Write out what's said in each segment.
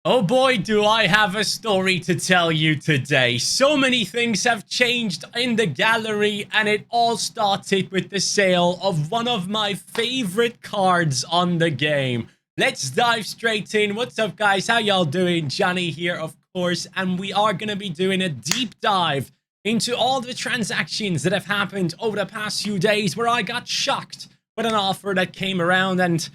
Oh boy, do I have a story to tell you today. So many things have changed in the gallery, and it all started with the sale of one of my favorite cards on the game. Let's dive straight in. What's up, guys? How y'all doing? Johnny here, of course, and we are going to be doing a deep dive into all the transactions that have happened over the past few days where I got shocked with an offer that came around and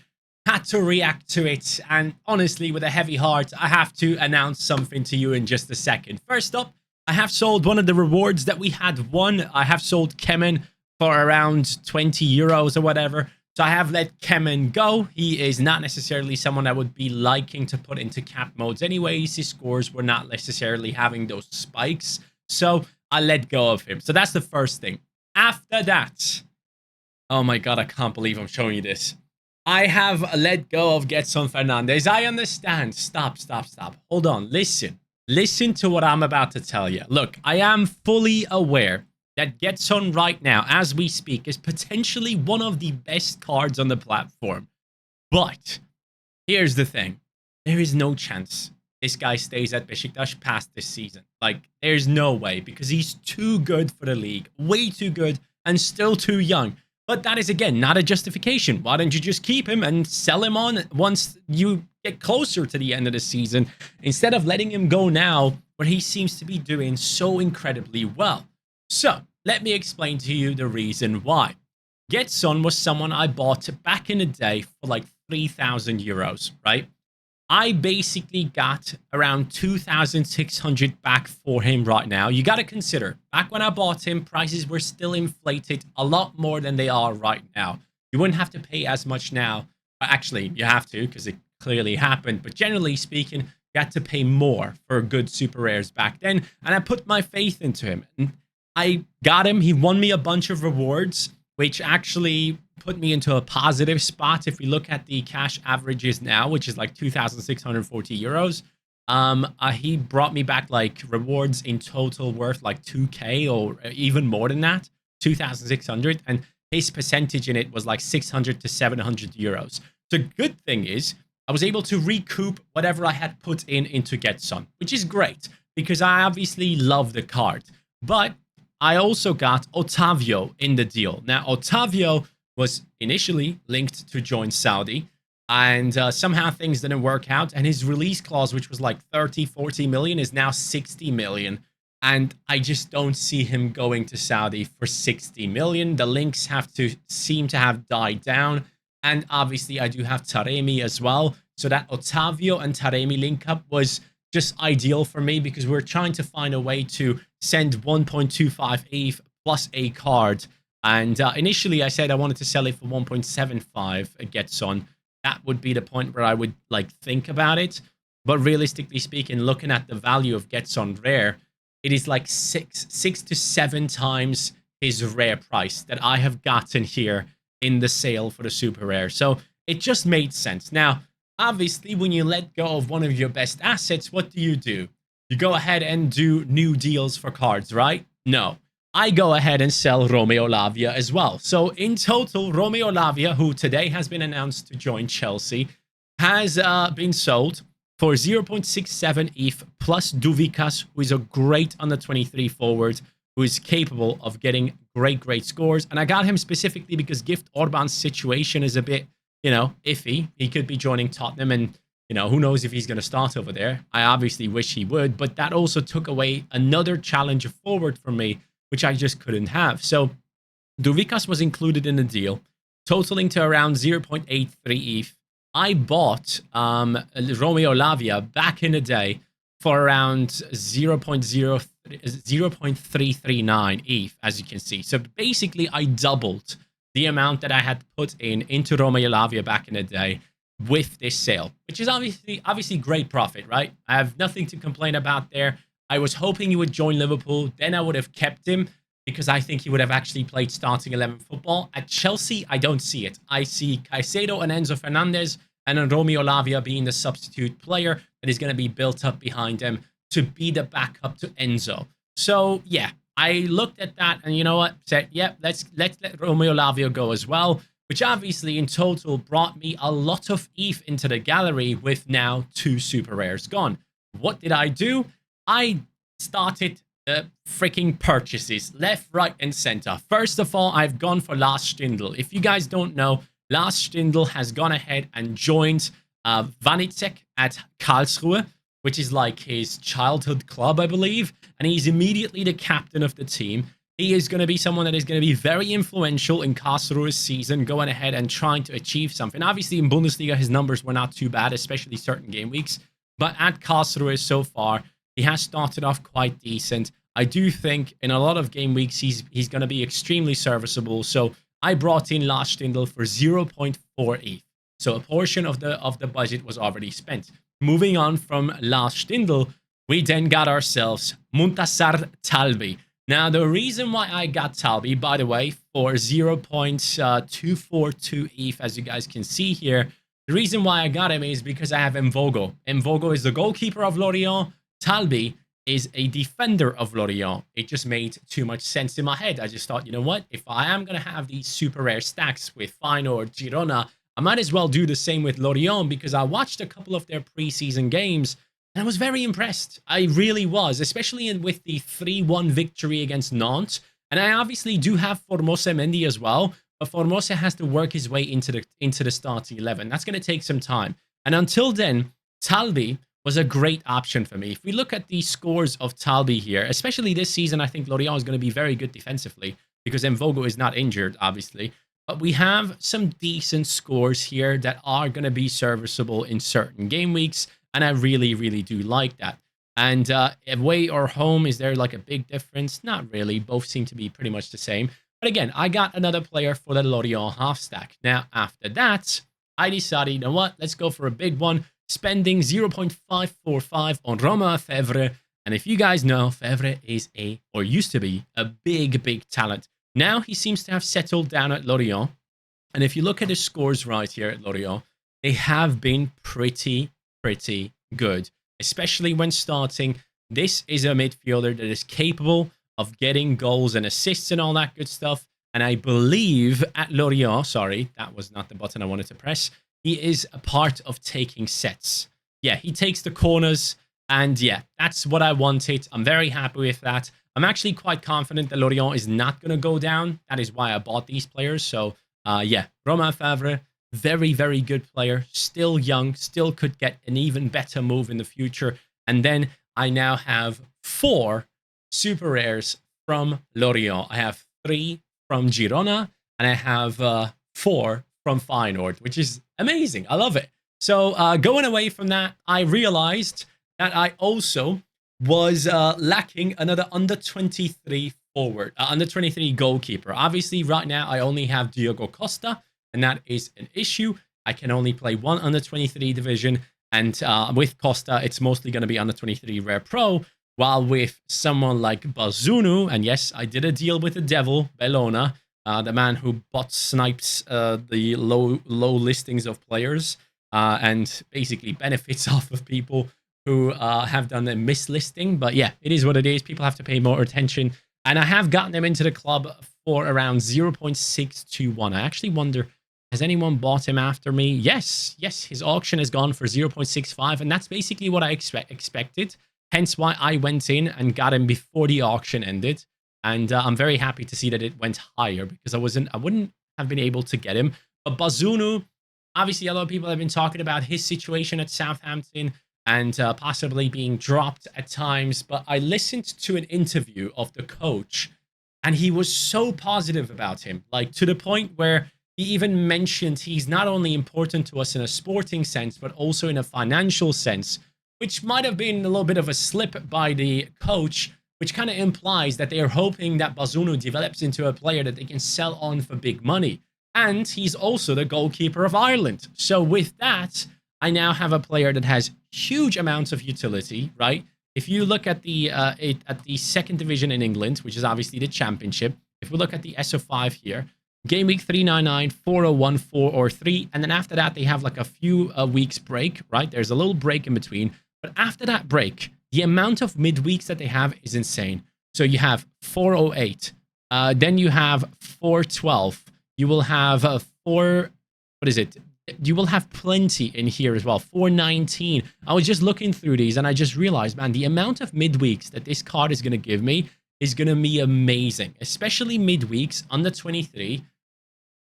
had to react to it. And honestly, with a heavy heart, I have to announce something to you in just a second. First up, I have sold one of the rewards that we had won. I have sold Kemen for around 20 euros or whatever. So I have let Kemen go. He is not necessarily someone I would be liking to put into cap modes anyways. His scores were not necessarily having those spikes. So I let go of him. So that's the first thing. After that, oh my god, I can't believe I'm showing you this. I have let go of Getson Fernandez. I understand. Stop. Hold on. Listen to what I'm about to tell you. Look, I am fully aware that Getson right now, as we speak, is potentially one of the best cards on the platform. But here's the thing. There is no chance this guy stays at Beşiktaş past this season. Like, there's no way, because he's too good for the league. Way too good and still too young. But that is, again, not a justification. Why don't you just keep him and sell him on once you get closer to the end of the season, instead of letting him go now, where he seems to be doing so incredibly well? So, let me explain to you the reason why. Getson was someone I bought back in the day for like 3,000 euros, right? I basically got around 2,600 back for him right now. You got to consider, back when I bought him, prices were still inflated a lot more than they are right now. You wouldn't have to pay as much now. Actually, you have to, because it clearly happened. But generally speaking, you had to pay more for good super rares back then. And I put my faith into him. And I got him. He won me a bunch of rewards, which actually put me into a positive spot. If we look at the cash averages now, which is like 2,640 euros, he brought me back like rewards in total worth like 2k or even more than that, 2,600, and his percentage in it was like 600 to 700 euros. The good thing is I was able to recoup whatever I had put into Getson, which is great because I obviously love the card. But I also got Otavio in the deal. Now, Otavio was initially linked to join Saudi, and somehow things didn't work out, and his release clause, which was like 30, 40 million, is now 60 million, and I just don't see him going to Saudi for 60 million. The links seem to have died down, and obviously I do have Taremi as well, so that Otavio and Taremi link up was just ideal for me because we're trying to find a way to send 1.25 ETH plus a card. And initially I said I wanted to sell it for 1.75 a Getson. That would be the point where I would like think about it. But realistically speaking, looking at the value of Getson rare, it is like six to seven times his rare price that I have gotten here in the sale for the super rare. So it just made sense. Now, obviously, when you let go of one of your best assets, what do? You go ahead and do new deals for cards, right? No. I go ahead and sell Romeo Lavia as well. So in total, Romeo Lavia, who today has been announced to join Chelsea, has been sold for 0.67 ETH plus Duvikas, who is a great under 23 forward, who is capable of getting great scores. And I got him specifically because Gift Orban's situation is a bit, iffy. He could be joining Tottenham and, who knows if he's going to start over there. I obviously wish he would, but that also took away another challenger forward from me, which I just couldn't have. So Duvikas was included in the deal, totaling to around 0.83 ETH. I bought Romeo Lavia back in the day for around 0.339 ETH, as you can see. So basically, I doubled the amount that I had put into Romeo Lavia back in the day with this sale, which is obviously great profit, right? I have nothing to complain about there. I was hoping he would join Liverpool. Then I would have kept him because I think he would have actually played starting 11 football. At Chelsea, I don't see it. I see Caicedo and Enzo Fernandez and then Romeo Lavia being the substitute player that is going to be built up behind him to be the backup to Enzo. So, yeah, I looked at that and you know what? Said, yeah, let's let Romeo Lavia go as well. which obviously in total brought me a lot of ETH into the gallery with now 2 super rares gone. What did I do? I started the freaking purchases left, right, and center. First of all, I've gone for Lars Stindl. If you guys don't know, Lars Stindl has gone ahead and joined Vanitsek at Karlsruhe, which is like his childhood club, I believe. And he's immediately the captain of the team. He is going to be someone that is going to be very influential in Karlsruhe's season, going ahead and trying to achieve something. Obviously, in Bundesliga, his numbers were not too bad, especially certain game weeks. But at Karlsruhe so far, he has started off quite decent. I do think in a lot of game weeks, he's going to be extremely serviceable. So I brought in Lars Stindl for 0.4 ETH. So a portion of the budget was already spent. Moving on from Lars Stindl, we then got ourselves Muntasar Talbi. Now, the reason why I got Talbi, by the way, for 0.242 ETH, as you guys can see here, the reason why I got him is because I have Mvogo. Mvogo is the goalkeeper of Lorient. Talbi is a defender of Lorient. It just made too much sense in my head. I just thought, you know what? If I am going to have these super rare stacks with Feyenoord, Girona, I might as well do the same with Lorient, because I watched a couple of their preseason games and I was very impressed. I really was, especially with the 3-1 victory against Nantes. And I obviously do have Formosa Mendy as well, but Formosa has to work his way into the starting 11. That's going to take some time. And until then, Talbi was a great option for me. If we look at the scores of Talbi here, especially this season, I think Lorient is going to be very good defensively because Mvogo is not injured, obviously. But we have some decent scores here that are going to be serviceable in certain game weeks. And I really, really do like that. And away or home, is there like a big difference? Not really. Both seem to be pretty much the same. But again, I got another player for the Lorient half stack. Now, after that, I decided, you know what? Let's go for a big one. Spending 0.545 on Romain Fevre. And if you guys know, Fevre is or used to be, a big, big talent. Now he seems to have settled down at Lorient. And if you look at his scores right here at Lorient, they have been pretty good, especially when starting. This is a midfielder that is capable of getting goals and assists and all that good stuff. And I believe at Lorient, sorry, that was not the button I wanted to press. He is a part of taking sets. Yeah, he takes the corners. And yeah, that's what I wanted. I'm very happy with that. I'm actually quite confident that Lorient is not going to go down. That is why I bought these players. So yeah, Romain Fevre, very good player. Still young, still could get an even better move in the future. And then I now have 4 super rares from Lorient. I have 3 from Girona, and I have 4 from Feyenoord, which is amazing. I love it. So going away from that, I realized that I also was lacking another under 23 forward, under 23 goalkeeper. Obviously, right now, I only have Diogo Costa, and that is an issue. I can only play 1 under 23 division, and with Costa, it's mostly going to be under 23 Rare Pro, while with someone like Bazunu, and yes, I did a deal with the devil, Bellona, the man who bot snipes the low listings of players and basically benefits off of people who have done a mislisting. But yeah, it is what it is. People have to pay more attention. And I have gotten them into the club for around 0.621. I actually wonder, has anyone bought him after me? Yes, his auction has gone for 0.65. And that's basically what I expected. Hence why I went in and got him before the auction ended. And I'm very happy to see that it went higher because I wouldn't have been able to get him. But Bazunu, obviously a lot of people have been talking about his situation at Southampton and possibly being dropped at times. But I listened to an interview of the coach and he was so positive about him, like to the point where he even mentioned he's not only important to us in a sporting sense, but also in a financial sense, which might have been a little bit of a slip by the coach, which kind of implies that they are hoping that Bazunu develops into a player that they can sell on for big money. And he's also the goalkeeper of Ireland. So with that, I now have a player that has huge amounts of utility, right? If you look at the second division in England, which is obviously the championship, if we look at the SO5 here, game week 399, 401, 403, and then after that, they have like a few weeks break, right? There's a little break in between. But after that break, the amount of midweeks that they have is insane. So you have 408, then you have 412, you will have for, what is it? You will have plenty in here as well. 419. I was just looking through these and I just realized, man, the amount of midweeks that this card is going to give me is going to be amazing, especially midweeks under 23.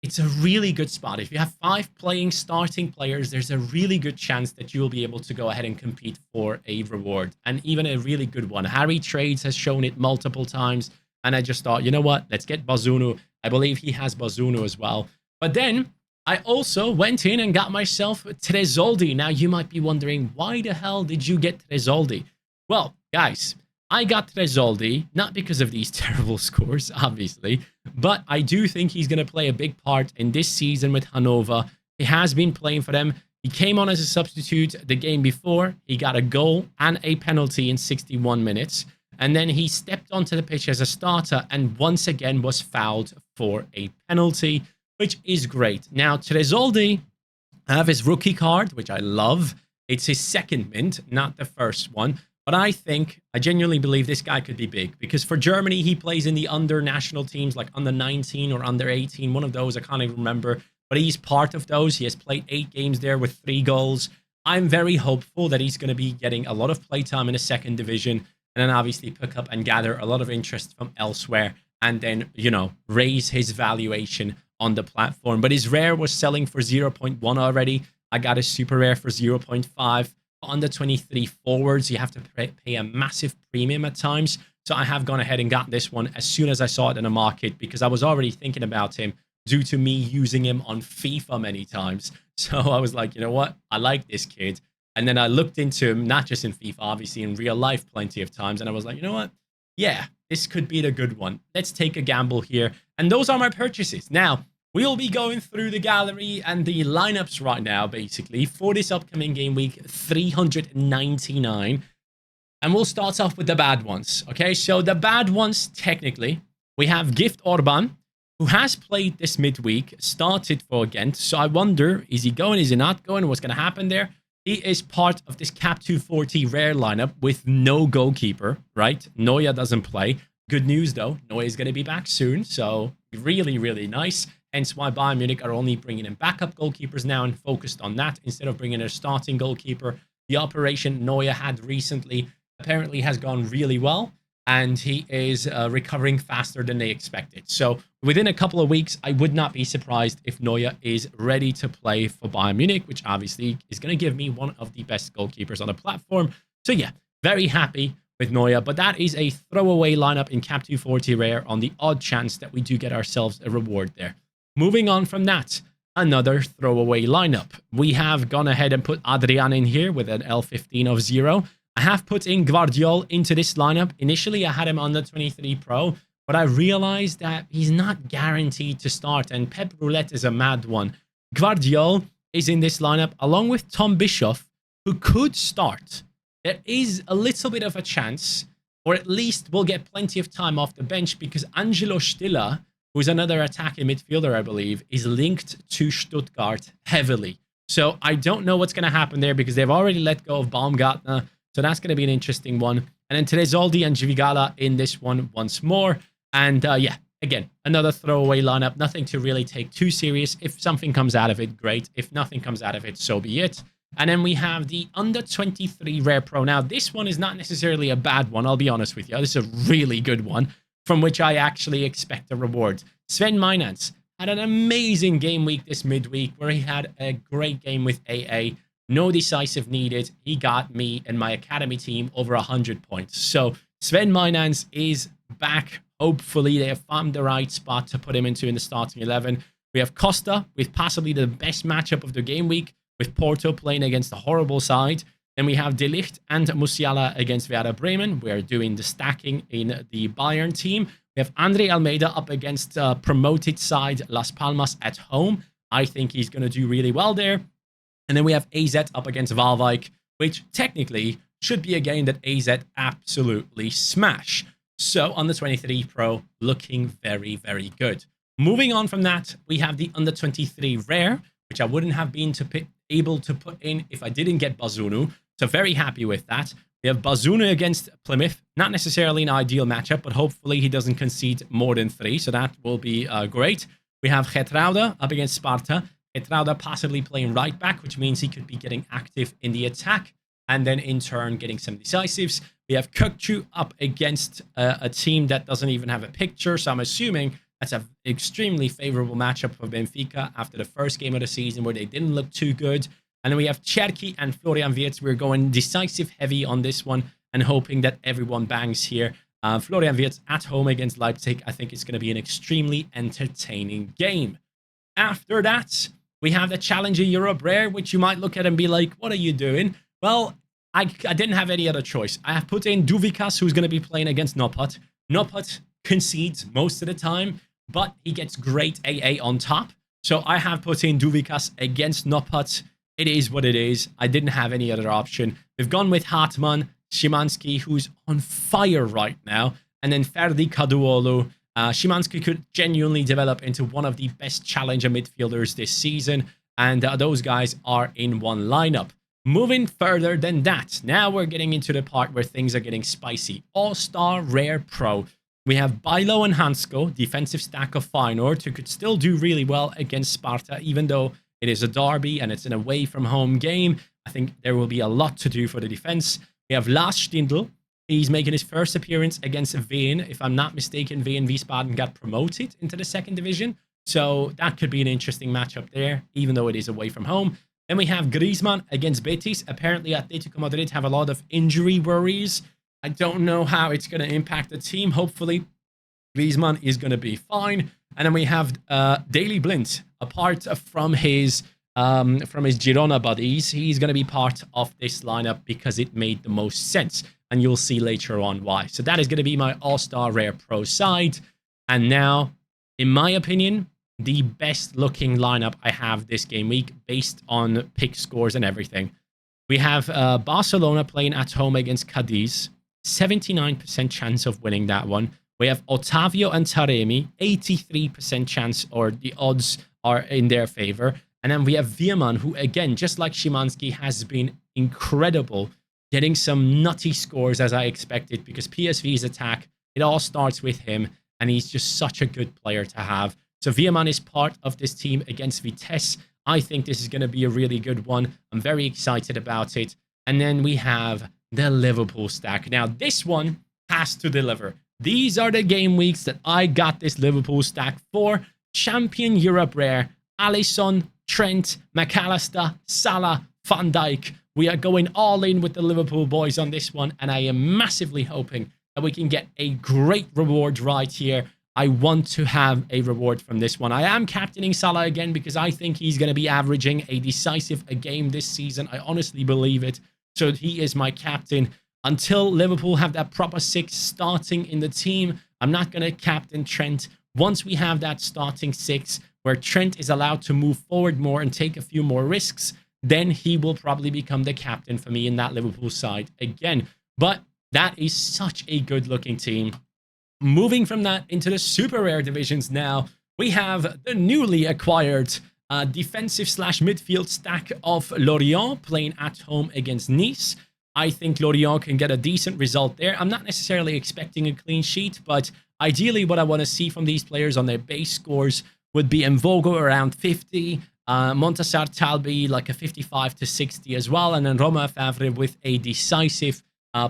It's a really good spot. If you have 5 playing starting players, there's a really good chance that you will be able to go ahead and compete for a reward, and even a really good one. Harry Trades has shown it multiple times, and I just thought, you know what? Let's get Bazunu. I believe he has Bazunu as well. But then I also went in and got myself Tresoldi. Now, you might be wondering, why the hell did you get Tresoldi? Well, guys, I got Tresoldi, not because of these terrible scores, obviously, but I do think he's going to play a big part in this season with Hannover. He has been playing for them. He came on as a substitute the game before. He got a goal and a penalty in 61 minutes. And then he stepped onto the pitch as a starter and once again was fouled for a penalty, which is great. Now, Tresoldi, I have his rookie card, which I love. It's his second mint, not the first one. But I genuinely believe this guy could be big, because for Germany, he plays in the under national teams, like under 19 or under 18. One of those, I can't even remember. But he's part of those. He has played 8 games there with 3 goals. I'm very hopeful that he's going to be getting a lot of playtime in the second division, and then obviously pick up and gather a lot of interest from elsewhere, and then, you know, raise his valuation on the platform. But his rare was selling for 0.1 already. I got his super rare for 0.5. Under 23 forwards, you have to pay a massive premium at times. So I have gone ahead and got this one as soon as I saw it in the market, because I was already thinking about him due to me using him on FIFA many times. So I was like, you know what? I like this kid. And then I looked into him, not just in FIFA, obviously in real life plenty of times. And I was like, you know what? Yeah, this could be the good one. Let's take a gamble here. And those are my purchases. Now, we'll be going through the gallery and the lineups right now, basically, for this upcoming game week 399. And we'll start off with the bad ones. Okay, so the bad ones, technically, we have Gift Orban, who has played this midweek, started for Ghent. So I wonder, is he going, is he not going? What's going to happen there? He is part of this Cap 240 rare lineup with no goalkeeper, right? Neuer doesn't play. Good news, though. Neuer is going to be back soon. So really, really nice. Hence why Bayern Munich are only bringing in backup goalkeepers now and focused on that instead of bringing in a starting goalkeeper. The operation Neuer had recently apparently has gone really well, and he is recovering faster than they expected. So within a couple of weeks, I would not be surprised if Neuer is ready to play for Bayern Munich, which obviously is going to give me one of the best goalkeepers on the platform. So yeah, very happy with Neuer, but that is a throwaway lineup in Cap 240 rare on the odd chance that we do get ourselves a reward there. Moving on from that, another throwaway lineup. We have gone ahead and put Adrian in here with an L15 of 0. I have put in Guardiol into this lineup. Initially, I had him on the 23 Pro, but I realized that he's not guaranteed to start, and Pep Roulette is a mad one. Guardiol is in this lineup, along with Tom Bischoff, who could start. There is a little bit of a chance, or at least we'll get plenty of time off the bench, because Angelo Stiller, who's another attacking midfielder, I believe, is linked to Stuttgart heavily. So I don't know what's going to happen there, because they've already let go of Baumgartner. So that's going to be an interesting one. And then Tresoldi and Djigala in this one once more. And yeah, again, another throwaway lineup. Nothing to really take too serious. If something comes out of it, great. If nothing comes out of it, so be it. And then we have the under 23 Rare Pro. Now, this one is not necessarily a bad one, I'll be honest with you. This is a really good one, from which I actually expect a reward. Sven Meinans had an amazing game week this midweek, where he had a great game with AA. No decisive needed. He got me and my academy team over 100 points. So Sven Meinans is back. Hopefully they have found the right spot to put him into in the starting 11. We have Costa with possibly the best matchup of the game week, with Porto playing against a horrible side. Then we have De Ligt and Musiala against Werder Bremen. We are doing the stacking in the Bayern team. We have Andre Almeida up against promoted side Las Palmas at home. I think he's going to do really well there. And then we have AZ up against Waalwijk, which technically should be a game that AZ absolutely smash. So on the 23 Pro, looking very, very good. Moving on from that, we have the under 23 Rare, which I wouldn't have been able to put in if I didn't get Bazunu. So very happy with that. We have Bazunu against Plymouth. Not necessarily an ideal matchup, but hopefully he doesn't concede more than 3. So that will be great. We have Getrauda up against Sparta. Getrauda possibly playing right back, which means he could be getting active in the attack and then in turn getting some decisives. We have Kökçü up against a team that doesn't even have a picture, so I'm assuming that's an extremely favorable matchup for Benfica after the first game of the season where they didn't look too good. And then we have Cherki and Florian Wirtz. We're going decisive heavy on this one and hoping that everyone bangs here. Florian Wirtz at home against Leipzig. I think it's going to be an extremely entertaining game. After that, we have the Challenger Europe Rare, which you might look at and be like, what are you doing? Well, I didn't have any other choice. I have put in Duvikas, who's going to be playing against Nopat. Nopat concedes most of the time, but he gets great AA on top. So I have put in Duvikas against Nopat. It is what it is. I didn't have any other option. We've gone with Hartman, Szymanski, who's on fire right now, and then Ferdi Kadıoğlu. Szymanski could genuinely develop into one of the best challenger midfielders this season, and those guys are in one lineup. Moving further than that, now we're getting into the part where things are getting spicy. All-Star Rare Pro. We have Bailo and Hansko, defensive stack of Feyenoord, who could still do really well against Sparta, even though it is a derby and it's an away-from-home game. I think there will be a lot to do for the defense. We have Lars Stindl. He's making his first appearance against Wien. If I'm not mistaken, Wien Wiesbaden got promoted into the second division. So that could be an interesting matchup there, even though it is away from home. Then we have Griezmann against Betis. Apparently, Atletico Madrid have a lot of injury worries. I don't know how it's going to impact the team. Hopefully, Griezmann is going to be fine. And then we have Daley Blind, apart from his Girona buddies. He's going to be part of this lineup because it made the most sense. And you'll see later on why. So that is going to be my All-Star Rare Pro side. And now, in my opinion, the best looking lineup I have this game week based on pick scores and everything. We have Barcelona playing at home against Cadiz. 79% chance of winning that one. We have Otavio and Taremi. 83% chance, or the odds are in their favor. And then we have Veerman, who, again, just like Szymanski, has been incredible, getting some nutty scores as I expected, because PSV's attack, it all starts with him, and he's just such a good player to have. So Veerman is part of this team against Vitesse. I think this is going to be a really good one. I'm very excited about it. And then we have the Liverpool stack. Now, this one has to deliver. These are the game weeks that I got this Liverpool stack for. Champion Europe Rare, Alisson, Trent, McAllister, Salah, Van Dijk. We are going all in with the Liverpool boys on this one, and I am massively hoping that we can get a great reward right here. I want to have a reward from this one. I am captaining Salah again because I think he's going to be averaging a decisive a game this season. I honestly believe it. So he is my captain. Until Liverpool have that proper six starting in the team, I'm not going to captain Trent. Once we have that starting six where Trent is allowed to move forward more and take a few more risks, then he will probably become the captain for me in that Liverpool side again. But that is such a good looking team. Moving from that into the super rare divisions now, we have the newly acquired defensive slash midfield stack of Lorient playing at home against Nice. I think Lorient can get a decent result there. I'm not necessarily expecting a clean sheet, but ideally what I want to see from these players on their base scores would be Mvogo around 50, Montassar Talbi like a 55 to 60 as well, and then Romain Favre with a decisive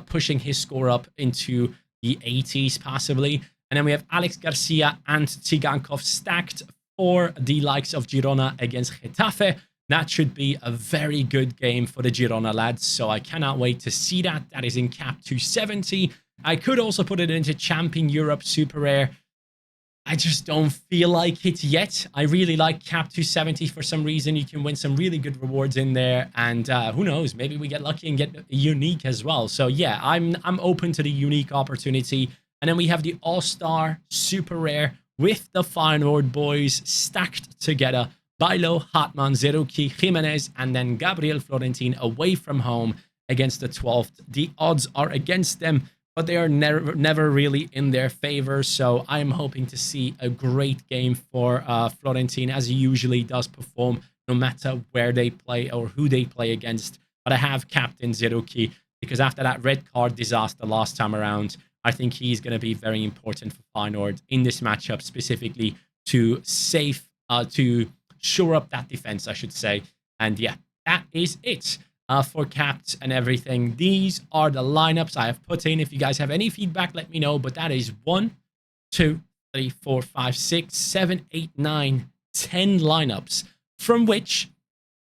pushing his score up into the 80s possibly. And then we have Alex Garcia and Tsigankov stacked for the likes of Girona against Getafe. That should be a very good game for the Girona lads, so I cannot wait to see that. That is in cap 270. I could also put it into Champion Europe Super Rare. I just don't feel like it yet. I really like cap 270 for some reason. You can win some really good rewards in there, and who knows, maybe we get lucky and get a unique as well. So yeah, I'm open to the unique opportunity. And then we have the All-Star Super Rare with the Feyenoord boys stacked together. Bailo, Hartman, Zerouki, Jimenez, and then Gabriel Florentin away from home against the 12th. The odds are against them, but they are never really in their favor. So I'm hoping to see a great game for Florentin, as he usually does perform, no matter where they play or who they play against. But I have captain Zerouki because after that red card disaster last time around, I think he's going to be very important for Feyenoord in this matchup, specifically to to shore up that defense, I should say. And yeah, that is it for capped and everything. These are the lineups I have put in. If you guys have any feedback, let me know. But that is 1, 2, 3, 4, 5, 6, 7, 8, 9, 10 lineups, from which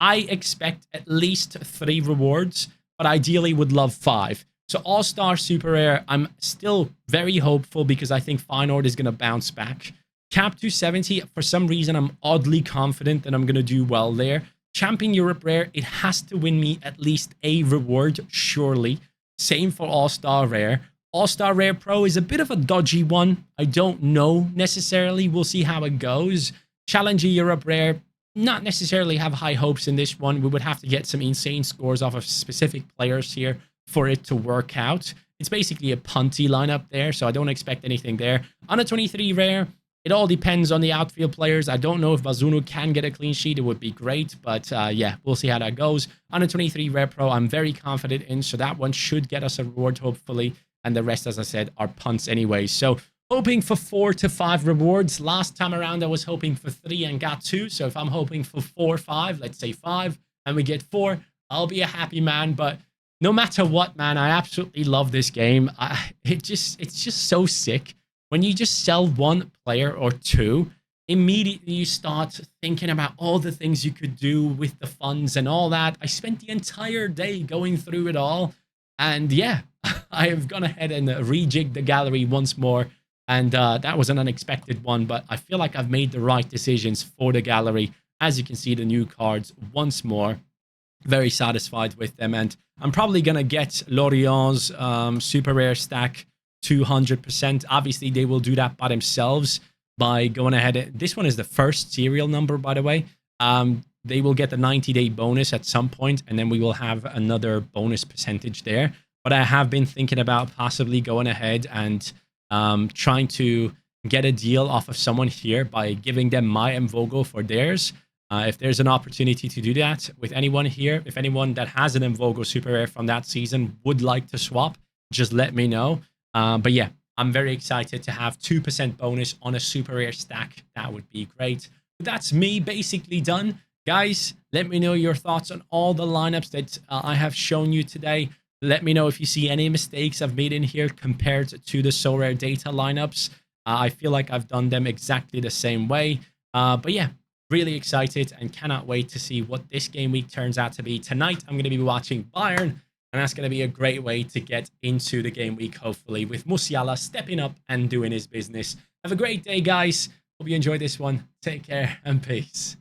I expect at least 3 rewards, but ideally would love 5. So All-Star Super Rare, I'm still very hopeful because I think Feyenoord is going to bounce back. Cap 270, for some reason, I'm oddly confident that I'm going to do well there. Champion Europe Rare, it has to win me at least a reward, surely. Same for All-Star Rare. All-Star Rare Pro is a bit of a dodgy one. I don't know necessarily. We'll see how it goes. Challenger Europe Rare, not necessarily have high hopes in this one. We would have to get some insane scores off of specific players here for it to work out. It's basically a punty lineup there, so I don't expect anything there. Under 23 Rare, it all depends on the outfield players. I don't know if Bazunu can get a clean sheet. It would be great, but yeah, we'll see how that goes. Under 23 Rare Pro, I'm very confident in, so that one should get us a reward, hopefully. And the rest, as I said, are punts anyway. So hoping for 4 to 5 rewards. Last time around, I was hoping for 3 and got 2. So if I'm hoping for 4, 5, let's say 5, and we get 4, I'll be a happy man. But no matter what, man, I absolutely love this game. It's just so sick. When you just sell 1 player or 2, immediately you start thinking about all the things you could do with the funds and all that. I spent the entire day going through it all. And yeah, I have gone ahead and rejigged the gallery once more. And that was an unexpected one, but I feel like I've made the right decisions for the gallery. As you can see, the new cards once more. Very satisfied with them. And I'm probably going to get Lorient's super rare stack 200%. Obviously, they will do that by themselves by going ahead. This one is the first serial number, by the way. They will get the 90-day bonus at some point, and then we will have another bonus percentage there. But I have been thinking about possibly going ahead and trying to get a deal off of someone here by giving them my Mvogo for theirs. If there's an opportunity to do that with anyone here, if anyone that has an Mvogo super rare from that season would like to swap, just let me know. But yeah, I'm very excited to have 2% bonus on a super rare stack. That would be great. But that's me basically done. Guys, let me know your thoughts on all the lineups that I have shown you today. Let me know if you see any mistakes I've made in here compared to the Sorare data lineups. I feel like I've done them exactly the same way. But yeah, really excited and cannot wait to see what this game week turns out to be. Tonight, I'm going to be watching Bayern, and that's going to be a great way to get into the game week, hopefully, with Musiala stepping up and doing his business. Have a great day, guys. Hope you enjoyed this one. Take care and peace.